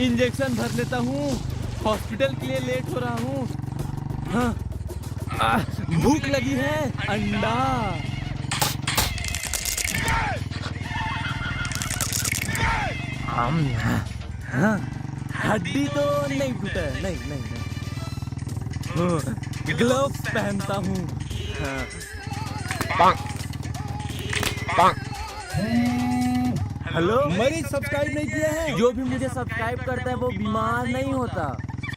Injection भर लेता हूँ, हॉस्पिटल के लिए लेट हो रहा हूँ। हाँ, भूख लगी है, अंडा। हाँ, हड्डी तो नहीं टूटा है, नहीं नहीं नहीं। ग्लव्स पहनता हूँ। हाँ। हेलो, मरीज सब्सक्राइब नहीं किया है। जो भी मुझे सब्सक्राइब करता है वो बीमार नहीं होता।